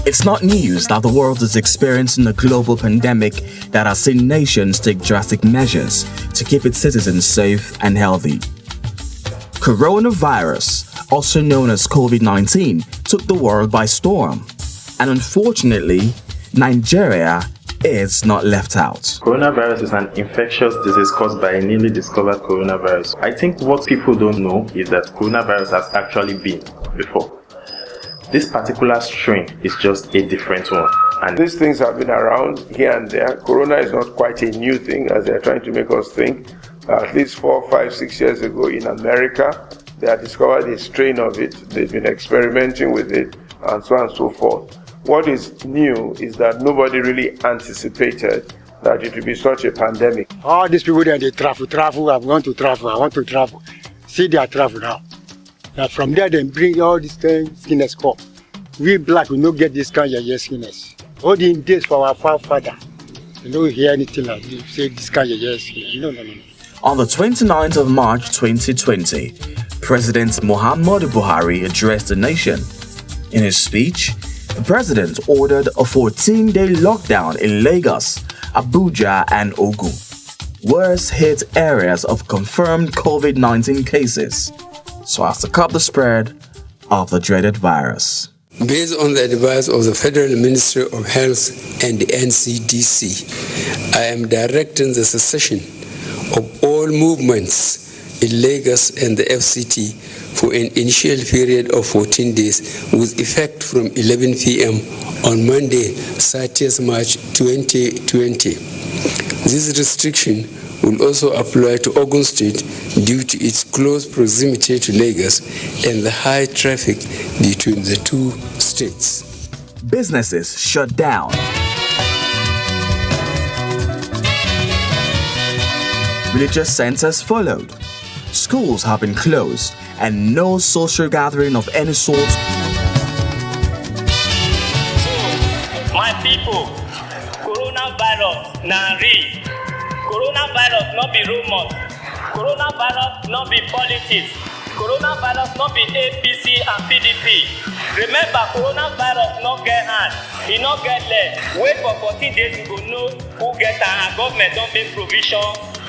It's not news that the world is experiencing a global pandemic that has seen nations take drastic measures to keep its citizens safe and healthy. Coronavirus, also known as COVID-19, took the world by storm. And unfortunately, Nigeria is not left out. Coronavirus is an infectious disease caused by a newly discovered coronavirus. I think what people don't know is that coronavirus has actually been before. This particular strain is just a different one. And these things have been around here and there. Corona is not quite a new thing, as they're trying to make us think. At least 4, 5, 6 years ago in America, they had discovered a strain of it. They've been experimenting with it, and so on and so forth. What is new is that nobody really anticipated that it would be such a pandemic. All these people that they travel, I'm going to travel, I want to travel. See their travel now. Now from there they bring all these sickness come. We black, we don't get this kind of sickness. All the days for our forefather, you don't hear anything like this, say this kind of sickness. No. On the 29th of March 2020, President Muhammadu Buhari addressed the nation. In his speech, the president ordered a 14-day lockdown in Lagos, Abuja and Ogun, worst hit areas of confirmed COVID-19 cases, so as to curb the spread of the dreaded virus. Based on the advice of the Federal Ministry of Health and the NCDC, I am directing the cessation of all movements in Lagos and the FCT for an initial period of 14 days with effect from 11 p.m. on Monday, 30th March 2020. This restriction will also apply to Ogun State due to its close proximity to Lagos and the high traffic between the two states. Businesses shut down. Religious centers followed. Schools have been closed and no social gathering of any sort. My people, coronavirus na real. Coronavirus not be rumors. Coronavirus not be politics. Coronavirus not be APC and PDP. Remember, coronavirus not get hand. It not get leg. Wait for 14 days you go know who get hand, and government don't make provision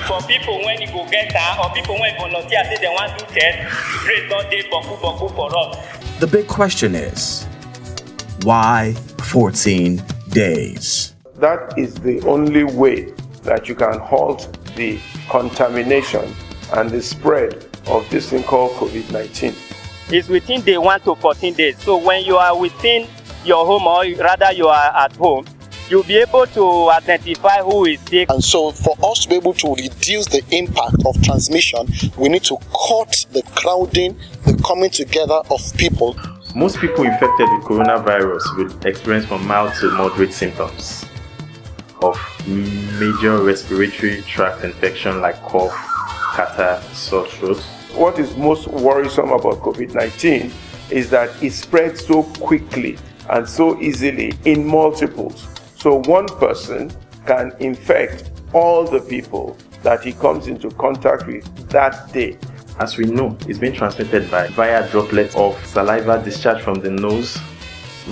for people when you go get her, or people when volunteer say they want to test, rate not dey boku for us. The big question is, why 14 days? That is the only way that you can halt the contamination and the spread of this thing called COVID-19. It's within day 1 to 14 days. So when you are within your home, or rather you are at home, you'll be able to identify who is sick. And so for us to be able to reduce the impact of transmission, we need to cut the crowding, the coming together of people. Most people infected with coronavirus will experience from mild to moderate symptoms of major respiratory tract infection like cough, catarrh, sore throat. What is most worrisome about COVID-19 is that it spreads so quickly and so easily in multiples. So one person can infect all the people that he comes into contact with that day. As we know, it's being transmitted via droplets of saliva discharged from the nose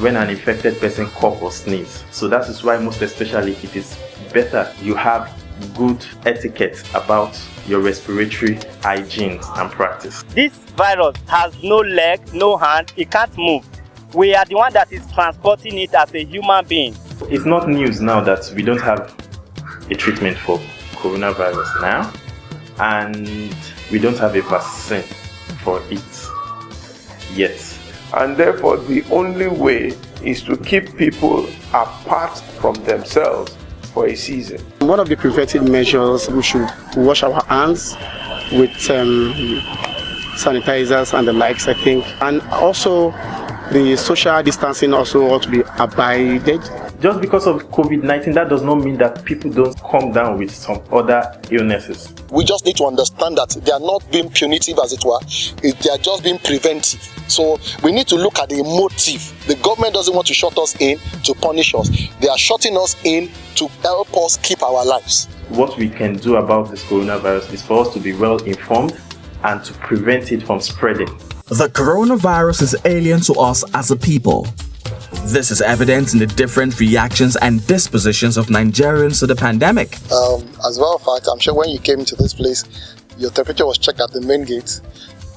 when an infected person cough or sneeze. So that is why most especially it is better you have good etiquette about your respiratory hygiene and practice. This virus has no leg, no hand, it can't move. We are the one that is transporting it as a human being. It's not news now that we don't have a treatment for coronavirus now, and we don't have a vaccine for it yet. And therefore, the only way is to keep people apart from themselves for a season. One of the preventive measures, we should wash our hands with sanitizers and the likes, I think. And also, the social distancing also ought to be abided. Just because of COVID-19, that does not mean that people don't come down with some other illnesses. We just need to understand that they are not being punitive, as it were. They are just being preventive. So we need to look at the motive. The government doesn't want to shut us in to punish us. They are shutting us in to help us keep our lives. What we can do about this coronavirus is for us to be well informed and to prevent it from spreading. The coronavirus is alien to us as a people. This is evident in the different reactions and dispositions of Nigerians to the pandemic. As a matter of fact, I'm sure when you came to this place, your temperature was checked at the main gate,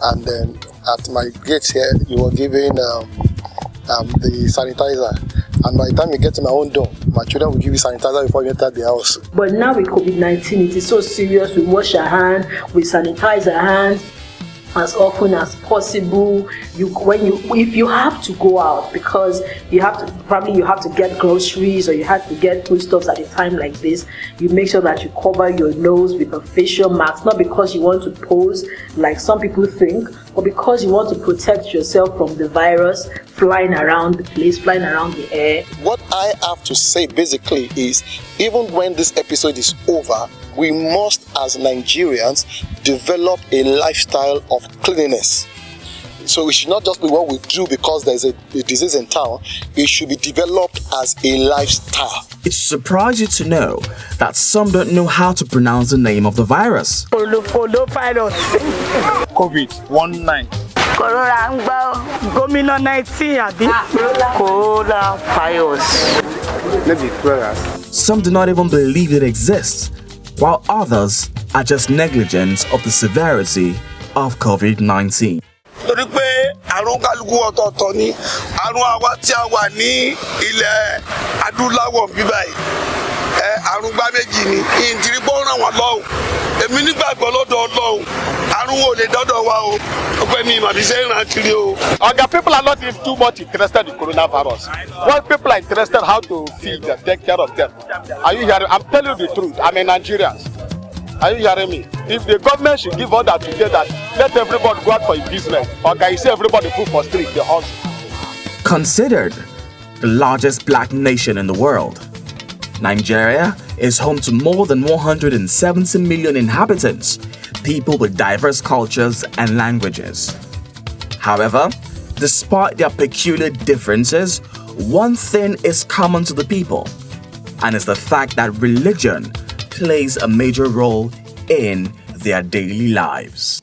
and then at my gate here, you were given the sanitizer. And by the time you get to my own door, my children will give you sanitizer before you enter the house. But now with COVID-19, it is so serious. We wash our hands, we sanitize our hands as often as possible. If you have to go out because you have to get groceries or you have to get foodstuffs at a time like this, you make sure that you cover your nose with a facial mask, not because you want to pose like some people think, but because you want to protect yourself from the virus flying around the place, flying around the air. What I have to say basically is, even when this episode is over, we must, as Nigerians, develop a lifestyle of cleanliness. So it should not just be what we do because there's a disease in town. It should be developed as a lifestyle. It surprises you to know that some don't know how to pronounce the name of the virus. COVID-19. Some do not even believe it exists, while others are just negligent of the severity of COVID-19. Torí pé àrùn kálukú ọ̀tọ̀ọ̀tọ̀ ni àrùn àwa tí a wà ní ilẹ̀ adúláwọ̀ bíbáyìí àrùn gbá méjì ni ìdírí bọ́ ràn wọ́n lọ́wọ́ èmi nígbàgbọ́ lọ́dọ̀ Ọlọ́run àrùn ò lè dọ́dọ̀ wa o ọpẹ́ mi màbí ṣe ń ràn kiri o. Oga, people are not too much interested in coronavirus. What people are interested how to feed them, take care of them. Are you hearing? I'm telling you the truth. I'm a Nigerian. Are you hearing me? If the government should give order today that let everybody go out for a business, okay, you see everybody put for street, the hustle. Considered the largest black nation in the world, Nigeria is home to more than 170 million inhabitants, people with diverse cultures and languages. However, despite their peculiar differences, one thing is common to the people, and it's the fact that religion plays a major role in their daily lives.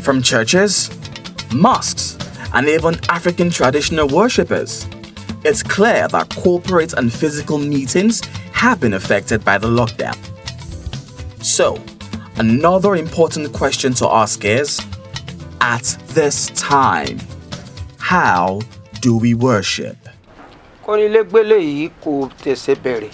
From churches, mosques, and even African traditional worshippers, it's clear that corporate and physical meetings have been affected by the lockdown. So, another important question to ask is, at this time, how do we worship? Kọ́nilégbélé yìí kò tẹ̀sẹ̀ bẹ̀rẹ̀.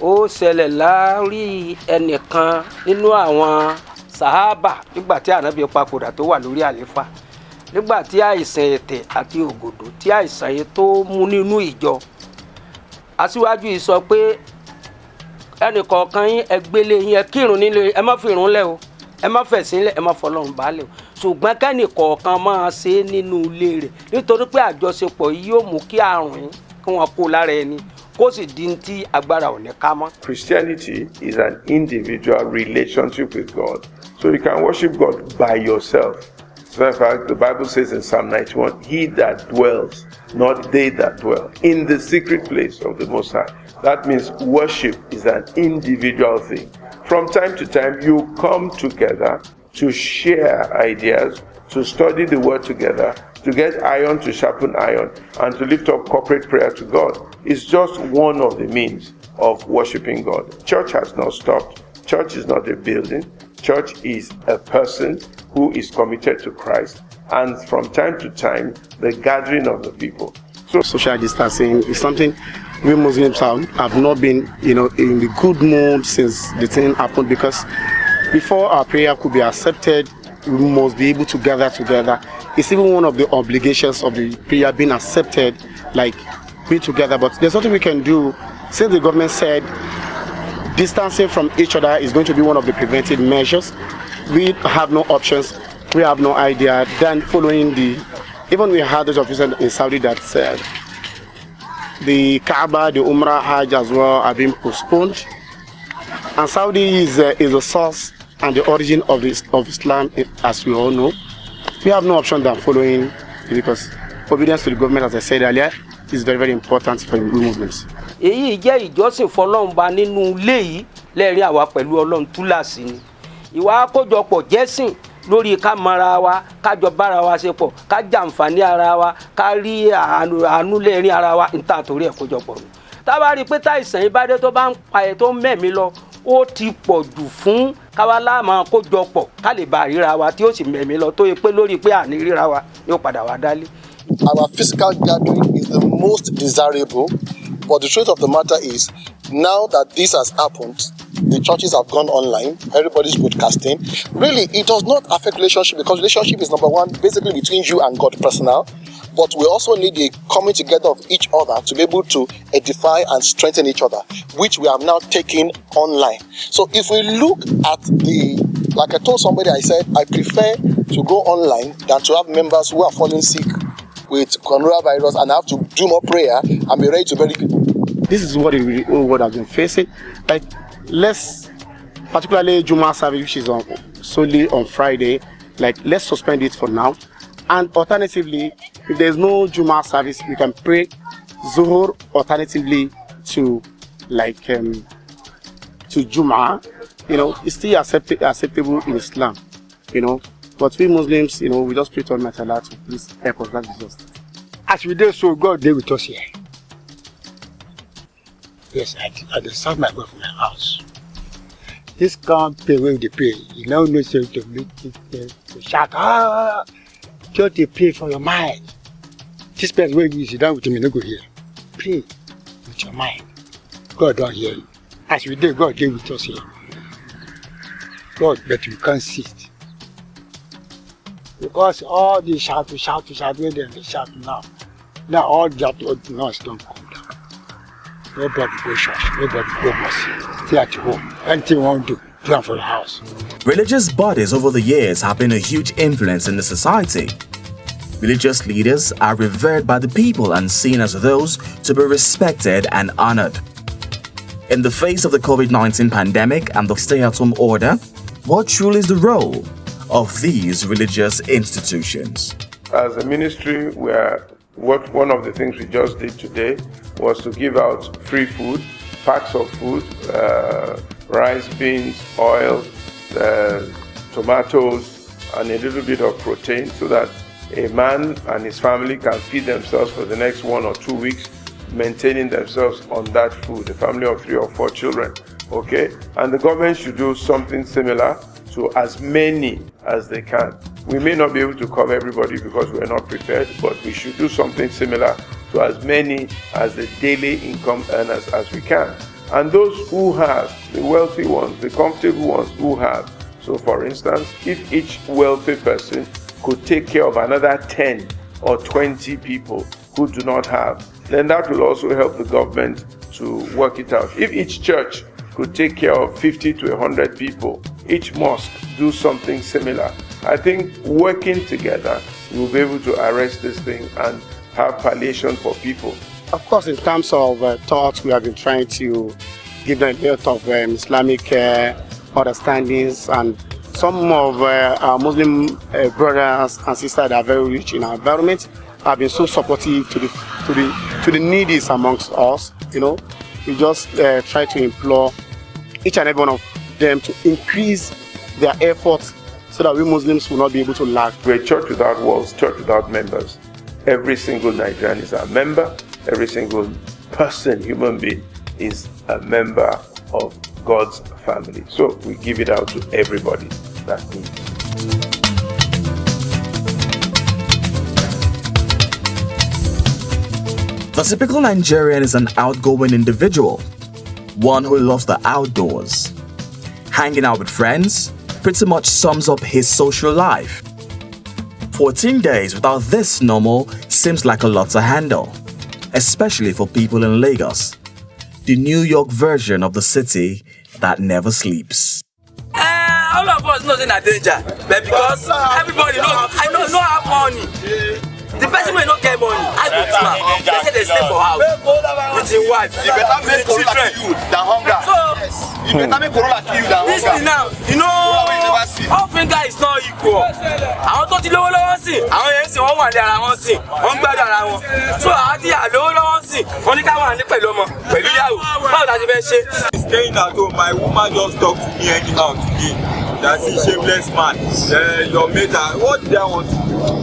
Ó ṣẹlẹ̀ láàrí ẹnìkan nínú àwọn sàhábà nígbà tí Ànábì papòdà tó wà lórí àléfà. Nígbà tí àìsàn ẹ̀tẹ̀ àti ògòdò tí àìsàn yẹn tó mú nínú ìjọ. Aṣíwájú yìí sọ pé ẹnìkọ̀ọ̀kan yín ẹgbélé yín ẹ kírun nílé ẹ má fi ìrun lẹ̀ o ẹ má fẹ̀sìn lẹ̀ ẹ má fọlọ́run bálẹ̀ o ṣùgbọ́n kẹ́nìkọ̀ọ̀kan máa ṣe nínú ilé rẹ̀ nítorí pé àjọṣepọ̀ yìí yóò mú kí àrùn yín kí wọ́n kó lára ẹni kó sì di tí agbára ò ní ká mọ́. Christianity is an individual relationship with God. So you can worship God by yourself. So in fact, the Bible says in Psalm 91, he that dwells, not they that dwell, in the secret place of the Most High. That means worship is an individual thing. From time to time, you come together to share ideas, to study the word together, to get iron to sharpen iron, and to lift up corporate prayer to God. It's just one of the means of worshiping God. Church has not stopped. Church is not a building. Church is a person who is committed to Christ, and from time to time, the gathering of the people. So social distancing is something we Muslims have not been, in the good mood since the thing happened, because before our prayer could be accepted, we must be able to gather together. It's even one of the obligations of the prayer being accepted, like be together. But there's nothing we can do, since the government said distancing from each other is going to be one of the preventive measures. We have no options. We have no idea. Then following even we had those officers in Saudi that said the Kaaba, the Umrah, Hajj as well have been postponed. And Saudi is the source and the origin of Islam, as we all know. We have no option than following, because obedience to the government, as I said earlier, is very, very important for we Muslims. èyí jẹ́ ìjọsìn fọlọ́run ba nínú ilé yìí lẹ́rìí àwa pẹ̀lú ọlọ́run túláàsì ni ìwà àkójọpọ̀ jẹ́sìn lórí ká mara wa ká jọ bára wa ṣe pọ̀ ká jàǹfààní ara wa ká rí àánú lẹ́rìí ara wa níta torí ẹ̀ kójọpọ̀ ni tá bá rí pé táìsàn ìbádé tó bá ń pa ẹ̀ tó mẹ́mí lọ ó ti pọ̀ jù fún káwa láàmú kójọpọ̀ ká lè bá ríra wa tí ó sì mẹ́mí lọ tó yẹ pé lórí pé àní ríra wa yóò padà wá dálé. Our physical gathering is the most desirable, but the truth of the matter is, now that this has happened, the churches have gone online, everybody's broadcasting. Really, it does not affect relationship because relationship is number one, basically between you and God personal. But we also need the coming together of each other to be able to edify and strengthen each other, which we have now taken online. So if we look at like I told somebody, I said, I prefer to go online than to have members who are falling sick with coronavirus and have to do more prayer and be ready to bury people. This is what the whole world has been facing. Like, particularly Juma service, which is solely on Friday, let's suspend it for now. And alternatively, if there's no Juma service, we can pray Zuhur alternatively to Juma. It's still acceptable in Islam, But we Muslims, we just pray to Almighty Allah to please help us. That is just. As we do so, God dey with us here. Yes, I dey serve my God from my house. This can't pay when they pay. You now know so to make it to shout. Just dey pray for your mind. This person when you sit down with me, no go here. Pray with your mind. God don't hear you. As we do, God dey with us here. God, but you can't see it. Because all the shout, when they shout now. Now all that noise don't come down. Nobody go church, nobody go mosque. Stay at home. Anything you want to do, do it for your house. Religious bodies over the years have been a huge influence in the society. Religious leaders are revered by the people and seen as those to be respected and honored. In the face of the COVID-19 pandemic and the stay-at-home order, what truly is the role of these religious institutions? As a ministry, one of the things we just did today was to give out free food, packs of food, rice, beans, oil, tomatoes, and a little bit of protein so that a man and his family can feed themselves for the next 1 or 2 weeks, maintaining themselves on that food, a family of 3 or 4 children, okay? And the government should do something similar to as many as they can. We may not be able to cover everybody because we're not prepared, but we should do something similar to as many as the daily income earners as we can. And those who have, the wealthy ones, the comfortable ones who have. So for instance, if each wealthy person could take care of another 10 or 20 people who do not have, then that will also help the government to work it out. If each church could take care of 50 to 100 people, each mosque do something similar, I think working together, we'll be able to arrest this thing and have palliation for people. Of course, in terms of thoughts, we have been trying to give them a lot of Islamic understandings, and some of our Muslim brothers and sisters that are very rich in our environment have been so supportive to the needy amongst us. We just try to implore each and every one of them to increase their efforts so that we Muslims will not be able to lack. We're a church without walls, church without members. Every single Nigerian is a member. Every single person, human being, is a member of God's family. So we give it out to everybody that needs it. The typical Nigerian is an outgoing individual, one who loves the outdoors. Hanging out with friends pretty much sums up his social life. 14 days without this normal seems like a lot to handle, especially for people in Lagos, the New York version of the city that never sleeps. All of us know in danger, but because everybody knows, I don't have money. The person may not get money. I go to her. They say they stay for house with his wife. You better make Corona kill you than hunger. So, you better make Corona kill you than hunger. Listen now, you know, all finger is not equal. Àwọn tó ti lówó lọ́wọ́ sí, àwọn yẹn sì wọ́n wà ní ara wọn sí, wọ́n gbádùn ara wọn. So àwọn tí à lówó lọ́wọ́ sí, wọ́n ní ká wà ní pẹ̀lú ọmọ, pẹ̀lú ìyàwó. Báwo la ti fẹ́ ṣe? Staying at home, my woman just talked to me anyhow today. That's a shameless man. Your mate, what did I want to do?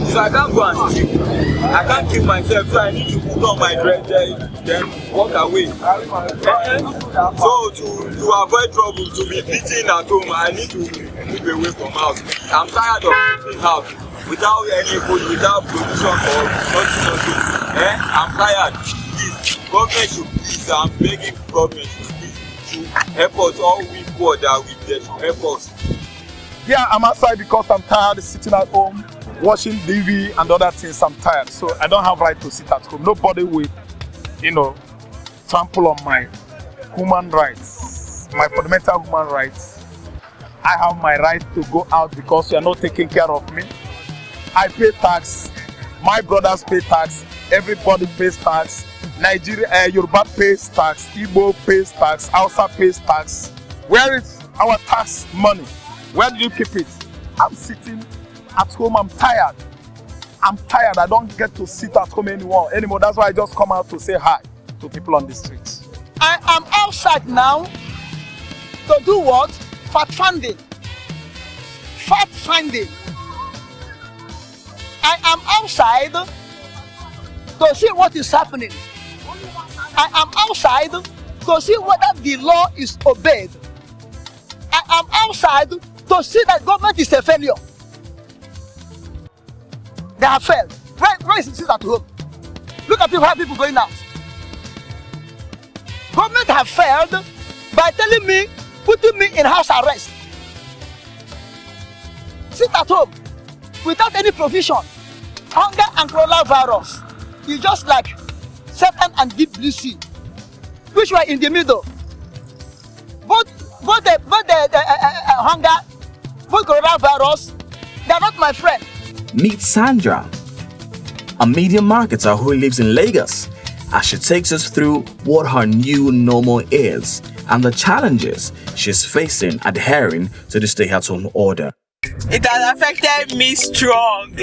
If I can't go and sleep, I can't keep myself, so I need to put on my dress, then walk away. So to avoid trouble, to be beaten at home, I need to move away from house. I'm tired of living house without any food, without provision or nothing. I'm tired. Please, government should please, I'm begging government to help us, all we poor that we get, help us. Yeah, I'm outside because I'm tired sitting at home, watching TV and other things. I'm tired, so I don't have right to sit at home. Nobody will, trample on my human rights, my fundamental human rights. I have my right to go out because you are not taking care of me. I pay tax, my brothers pay tax, everybody pays tax. Nigeria, Yoruba pays tax, Igbo pays tax, Hausa pays tax. Where is our tax money? Where do you keep it? I'm sitting at home, I'm tired. I'm tired, I don't get to sit at home anymore. That's why I just come out to say hi to people on the streets. I am outside now to do what? Fact finding. Fact finding. I am outside to see what is happening. I am outside to see whether the law is obeyed. I am outside to see that government is a failure. They have failed. Where is it at home? Look at how people going out. Government have failed by telling me, putting me in house arrest. Sit at home without any provision. Hunger and coronavirus is just like Satan and deep blue sea, which were in the middle. Both the hunger, both coronavirus, they are not my friend. Meet Sandra, a media marketer who lives in Lagos, as she takes us through what her new normal is and the challenges she's facing adhering to the stay-at-home order. It has affected me strong,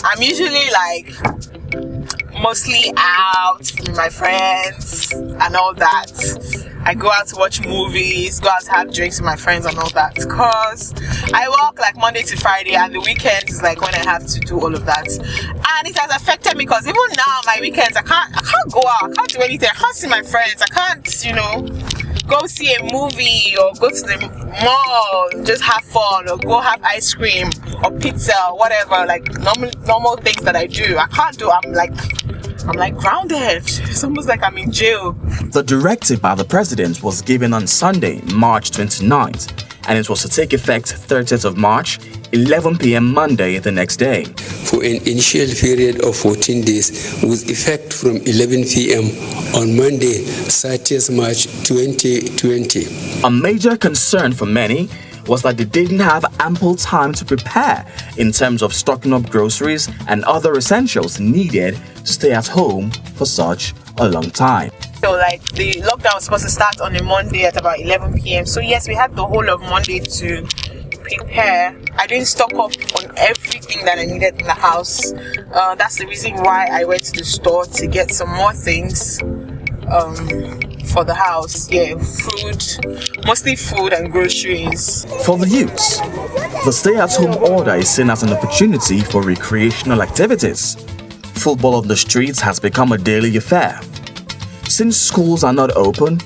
I'm usually mostly out with my friends and all that. I go out to watch movies, go out to have drinks with my friends and all that, because I work Monday to Friday, and the weekends is when I have to do all of that. And it has affected me because even now, my weekends, I can't go out, I can't do anything, I can't see my friends, I can't, go see a movie or go to the mall, just have fun, or go have ice cream or pizza or whatever, normal things that I do. I can't do. I'm grounded. It's almost like I'm in jail. The directive by the president was given on Sunday, March 29th, and it was to take effect 30th of March, 11 p.m. Monday the next day. For an initial period of 14 days with effect from 11 p.m. on Monday, 30th March 2020. A major concern for many was that they didn't have ample time to prepare in terms of stocking up groceries and other essentials needed to stay at home for such a long time. So the lockdown was supposed to start on a Monday at about 11 p.m. So yes, we had the whole of Monday to prepare. I didn't stock up on everything that I needed in the house. That's the reason why I went to the store to get some more things for the house. Food, mostly food and groceries. For the youths, the stay-at-home order is seen as an opportunity for recreational activities. Football on the streets has become a daily affair. Since schools are not open,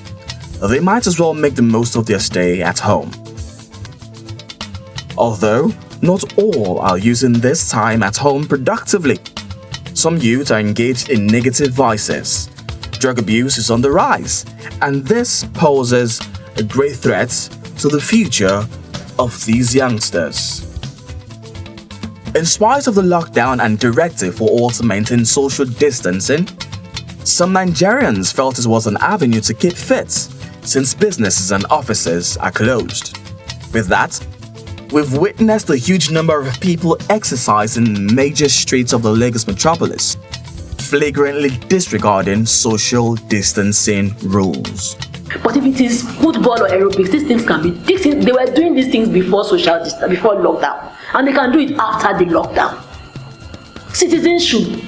they might as well make the most of their stay at home. Although, not all are using this time at home productively. Some youth are engaged in negative vices. Drug abuse is on the rise, and this poses a great threat to the future of these youngsters. In spite of the lockdown and directive for all to maintain social distancing, some Nigerians felt it was an avenue to keep fit since businesses and offices are closed. With that, We've witnessed a huge number of people exercise in major streets of the Lagos metropolis, flagrantly disregarding social distancing rules. But if it is football or aerobics, these things can be. They were doing these things before before lockdown, and they can do it after the lockdown. Citizens should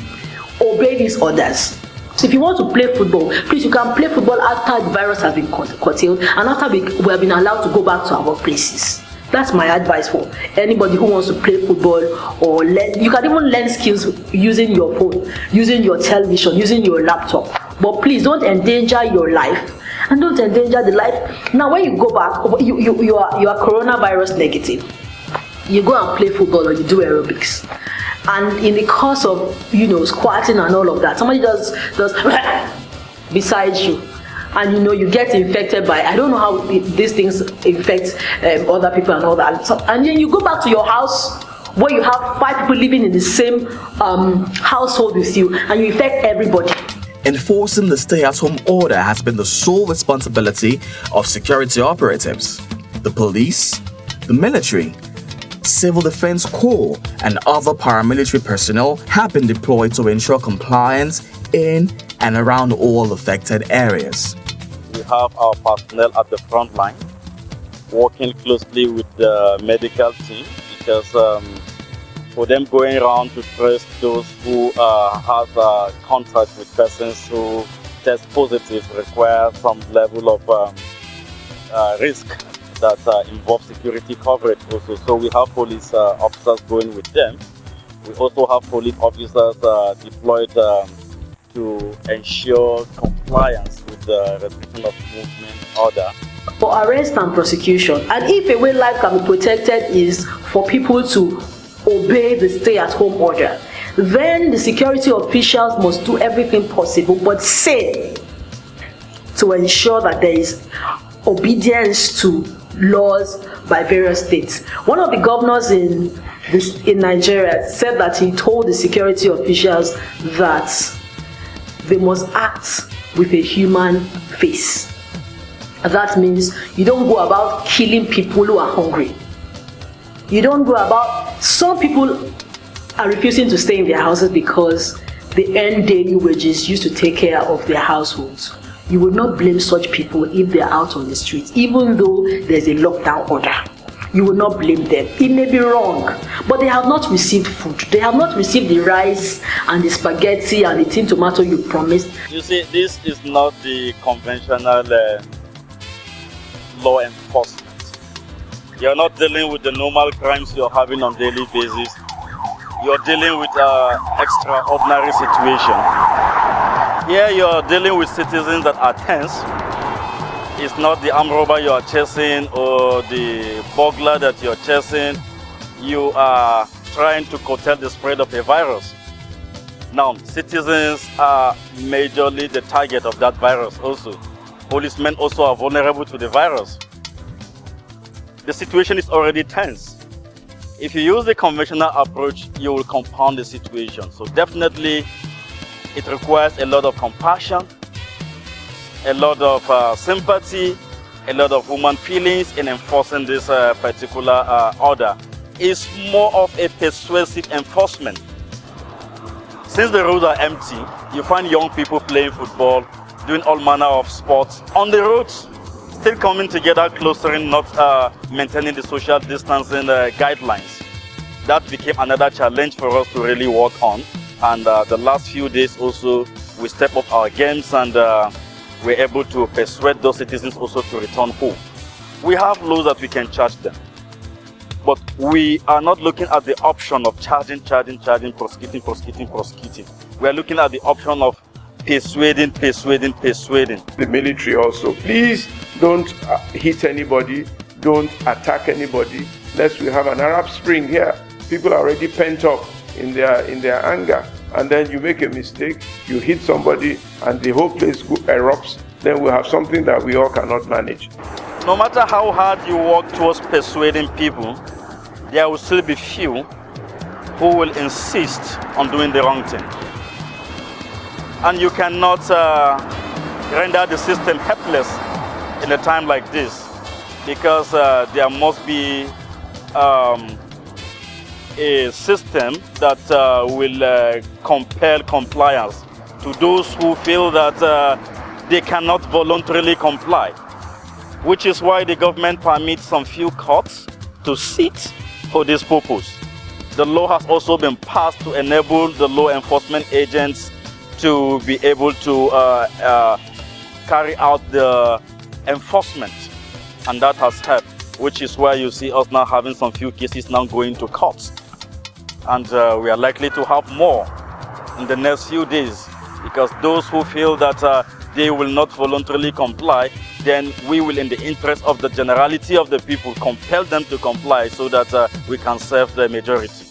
obey these orders. So if you want to play football, please, you can play football after the virus has been curtailed and after we have been allowed to go back to our places. That's my advice for anybody who wants to play football or learn. You can even learn skills using your phone, using your television, using your laptop. But please don't endanger your life and don't endanger the life. Now, when you go back, you are coronavirus negative. You go and play football or you do aerobics. And in the course of, squatting and all of that, somebody does beside you. And you get infected by, I don't know how these things affect other people and all that. So, and then you go back to your house where you have 5 people living in the same household with you, and you infect everybody. Enforcing the stay-at-home order has been the sole responsibility of security operatives. The police, the military, Civil Defense Corps, and other paramilitary personnel have been deployed to ensure compliance in and around all affected areas. We have our personnel at the front line working closely with the medical team, because for them going around to trace those who have contact with persons who test positive require some level of risk that involves security coverage also. So we have police officers going with them. We also have police officers deployed to ensure compliance with the restriction of movement order. For arrest and prosecution, and if a way life can be protected is for people to obey the stay-at-home order, then the security officials must do everything possible but safe to ensure that there is obedience to laws by various states. One of the governors in Nigeria said that he told the security officials that they must act with a human face. That means you don't go about killing people who are hungry. You don't go about, some people are refusing to stay in their houses because they earn daily wages used to take care of their households. You will not blame such people if they are out on the streets, even though there's a lockdown order. You will not blame them. It may be wrong, but they have not received food. They have not received the rice and the spaghetti and the tin tomato you promised. You see, this is not the conventional law enforcement. You're not dealing with the normal crimes you're having on a daily basis. You're dealing with an extraordinary situation. Here you're dealing with citizens that are tense. It's not the armed robber you are chasing or the burglar that you're chasing. You are trying to curtail the spread of a virus. Now, citizens are majorly the target of that virus also. Policemen also are vulnerable to the virus. The situation is already tense. If you use the conventional approach, you will compound the situation. So definitely, it requires a lot of compassion, a lot of sympathy, a lot of human feelings in enforcing this particular order. It's more of a persuasive enforcement. Since the roads are empty, you find young people playing football, doing all manner of sports on the roads, still coming together closer and not maintaining the social distancing guidelines. That became another challenge for us to really work on. And the last few days also, we stepped up our games and we're able to persuade those citizens also to return home. We have laws that we can charge them. But we are not looking at the option of charging, prosecuting. We are looking at the option of persuading. The military also, please don't hit anybody, don't attack anybody, lest we have an Arab Spring here. People are already pent up in their anger, and then you make a mistake, you hit somebody, and the whole place erupts. Then we have something that we all cannot manage. No matter how hard you work towards persuading people, there will still be few who will insist on doing the wrong thing. And you cannot render the system helpless in a time like this, because there must be a system that will compel compliance to those who feel that they cannot voluntarily comply, which is why the government permits some few courts to sit for this purpose. The law has also been passed to enable the law enforcement agents to be able to carry out the enforcement, and that has helped, which is why you see us now having some few cases now going to courts. And we are likely to have more in the next few days, because those who feel that they will not voluntarily comply, then we will, in the interest of the generality of the people, compel them to comply so that we can serve the majority.